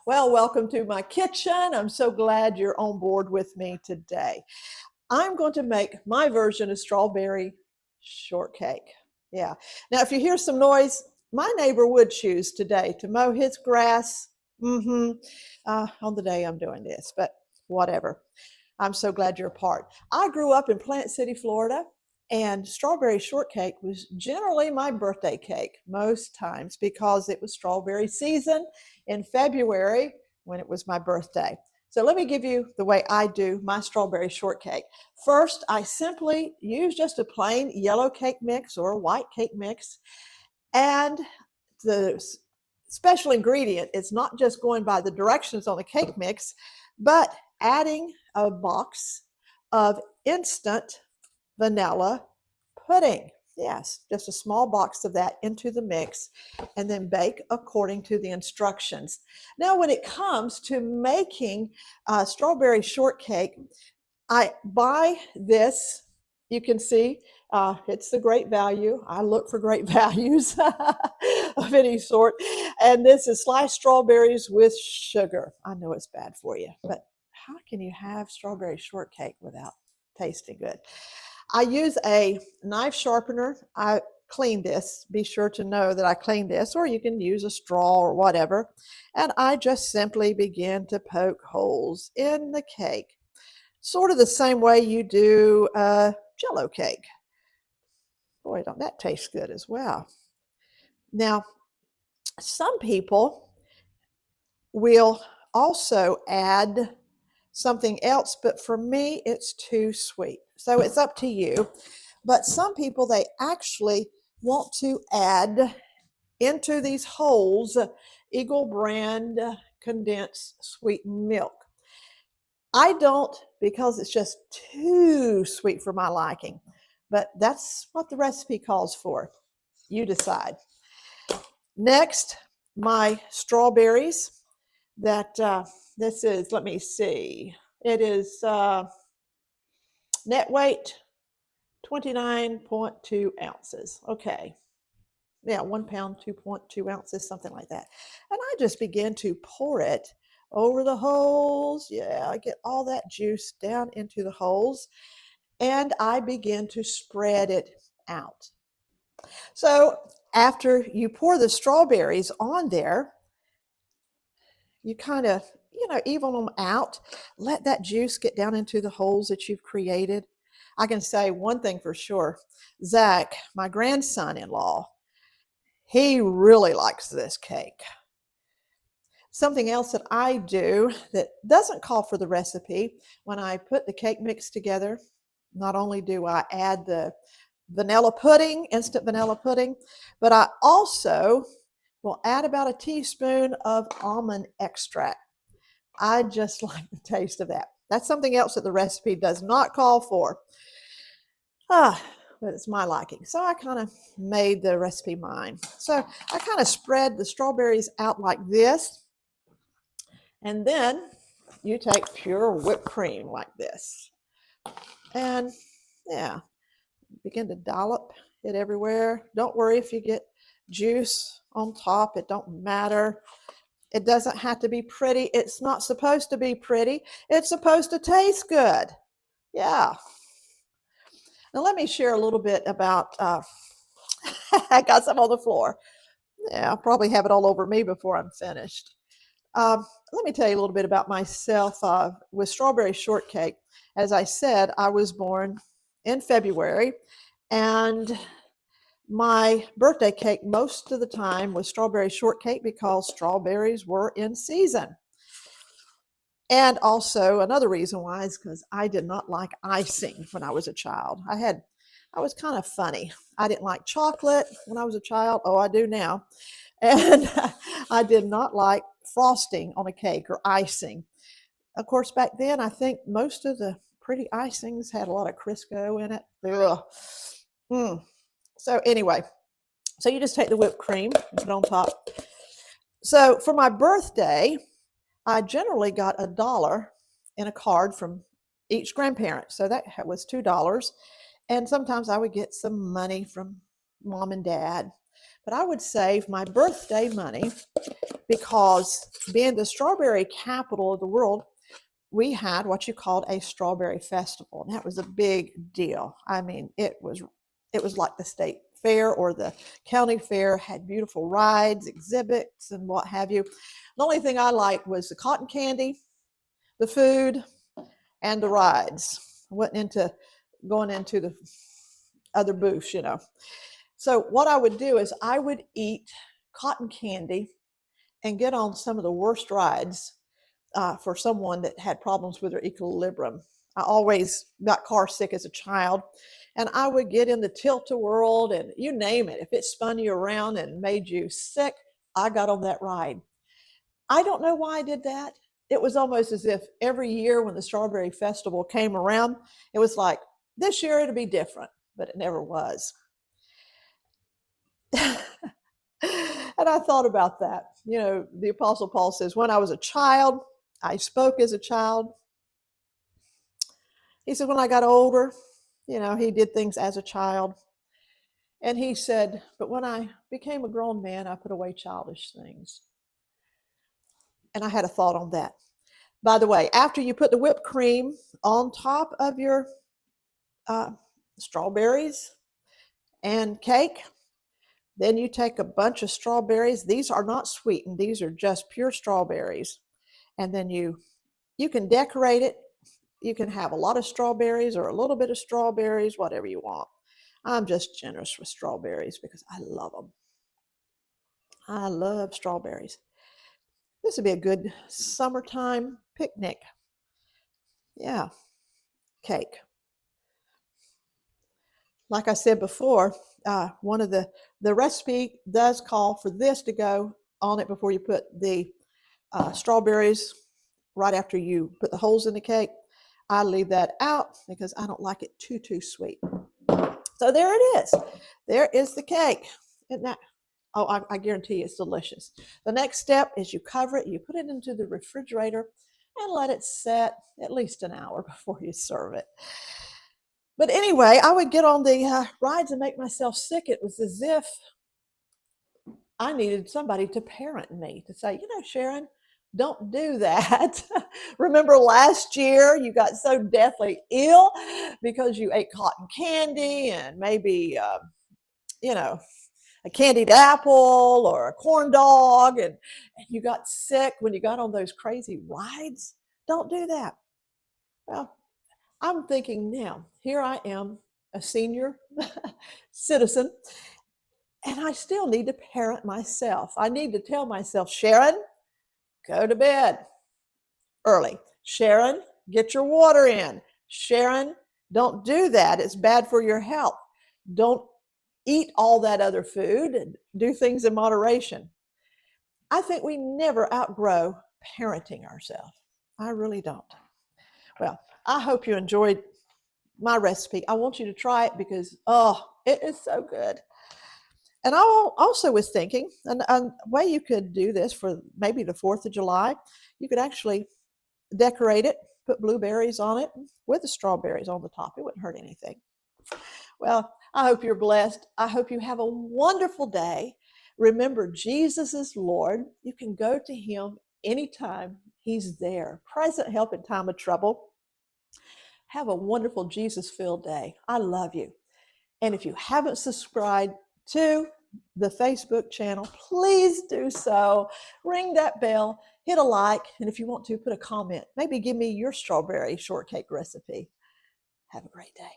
Well, welcome to my kitchen. I'm so glad you're on board with me today. I'm going to make my version of strawberry shortcake. Yeah. Now, if you hear some noise, my neighbor would choose today to mow his grass on the day I'm doing this, but whatever. I'm so glad you're a part. I grew up in Plant City, Florida, and strawberry shortcake was generally my birthday cake most times because it was strawberry season in February when it was my birthday. So let me give you the way I do my strawberry shortcake. First, I simply use just a plain yellow cake mix or a white cake mix. And the special ingredient is not just going by the directions on the cake mix, but adding a box of instant vanilla pudding. Yes, just a small box of that into the mix and then bake according to the instructions. Now, when it comes to making strawberry shortcake, I buy this. You can see it's the great value. I look for great values of any sort. And this is sliced strawberries with sugar. I know it's bad for you, but how can you have strawberry shortcake without tasting good? I use a knife sharpener. I clean this. Be sure to know that I clean this, or you can use a straw or whatever. And I just simply begin to poke holes in the cake, sort of the same way you do a Jello cake. Boy, don't that taste good as well. Now, some people will also add something else, but for me, it's too sweet. So it's up to you. But some people, they actually want to add into these holes Eagle brand condensed sweet milk. I don't, because it's just too sweet for my liking, but that's what the recipe calls for. You decide. Next, my strawberries that this is, let me see, it is net weight 29.2 ounces. Okay. Yeah, 1 pound, 2.2 ounces, something like that. And I just begin to pour it over the holes. Yeah, I get all that juice down into the holes and I begin to spread it out. So after you pour the strawberries on there, you kind of, even them out. Let that juice get down into the holes that you've created. I can say one thing for sure. Zach, my grandson-in-law, he really likes this cake. Something else that I do that doesn't call for the recipe, when I put the cake mix together, not only do I add the vanilla pudding, instant vanilla pudding, but I also will add about a teaspoon of almond extract. I just like the taste of that. That's something else that the recipe does not call for. But it's my liking. So I kind of made the recipe mine. So I kind of spread the strawberries out like this. And then you take pure whipped cream like this. And yeah, begin to dollop it everywhere. Don't worry if you get juice on top. It don't matter. It doesn't have to be pretty. It's not supposed to be pretty. It's supposed to taste good. Yeah. Now let me share a little bit about, I got some on the floor. Yeah, I'll probably have it all over me before I'm finished. Let me tell you a little bit about myself with strawberry shortcake. As I said, I was born in February, and my birthday cake most of the time was strawberry shortcake because strawberries were in season. And also another reason why is because I did not like icing when I was a child. I was kind of funny. I didn't like chocolate when I was a child. Oh, I do now. And I did not like frosting on a cake or icing. Of course, back then, I think most of the pretty icings had a lot of Crisco in it. Ugh. So anyway, so you just take the whipped cream and put it on top. So for my birthday, I generally got $1 in a card from each grandparent. So that was $2. And sometimes I would get some money from mom and dad. But I would save my birthday money because being the strawberry capital of the world, we had what you called a strawberry festival. And that was a big deal. I mean, it was like the state fair or the county fair, had beautiful rides, exhibits, and what have you. The only thing I liked was the cotton candy, the food, and the rides. I wasn't into going into the other booths. So what I would do is I would eat cotton candy and get on some of the worst rides for someone that had problems with their equilibrium. I always got car sick as a child, and I would get in the tilt-a-whirl and you name it. If it spun you around and made you sick, I got on that ride. I don't know why I did that. It was almost as if every year when the Strawberry Festival came around, it was like, this year it'll be different, but it never was. And I thought about that. The Apostle Paul says, when I was a child, I spoke as a child. He said, when I got older, he did things as a child. And he said, but when I became a grown man, I put away childish things. And I had a thought on that. By the way, after you put the whipped cream on top of your strawberries and cake, then you take a bunch of strawberries. These are not sweetened. These are just pure strawberries. And then you can decorate it. You can have a lot of strawberries or a little bit of strawberries, whatever you want. I'm just generous with strawberries because I love them. I love strawberries. This would be a good summertime picnic. Yeah, cake. Like I said before, one of the recipe does call for this to go on it before you put the strawberries right after you put the holes in the cake. I leave that out because I don't like it too sweet. So there it is. There is the cake. Isn't that? Oh, I guarantee you it's delicious. The next step is you cover it, you put it into the refrigerator and let it set at least an hour before you serve it. But anyway, I would get on the rides and make myself sick. It was as if I needed somebody to parent me, to say, Sharon, don't do that. Remember last year you got so deathly ill because you ate cotton candy and maybe, a candied apple or a corn dog, and you got sick when you got on those crazy rides. Don't do that. Well, I'm thinking now, here I am, a senior citizen, and I still need to parent myself. I need to tell myself, Sharon, go to bed early. Sharon, get your water in. Sharon, don't do that. It's bad for your health. Don't eat all that other food and do things in moderation. I think we never outgrow parenting ourselves. I really don't. Well, I hope you enjoyed my recipe. I want you to try it because, it is so good. And I also was thinking, a way you could do this for maybe the 4th of July, you could actually decorate it, put blueberries on it with the strawberries on the top. It wouldn't hurt anything. Well, I hope you're blessed. I hope you have a wonderful day. Remember, Jesus is Lord. You can go to him anytime. He's there. Present help in time of trouble. Have a wonderful Jesus-filled day. I love you. And if you haven't subscribed to the Facebook channel, please do so. Ring that bell, hit a like, and if you want to, put a comment. Maybe give me your strawberry shortcake recipe. Have a great day.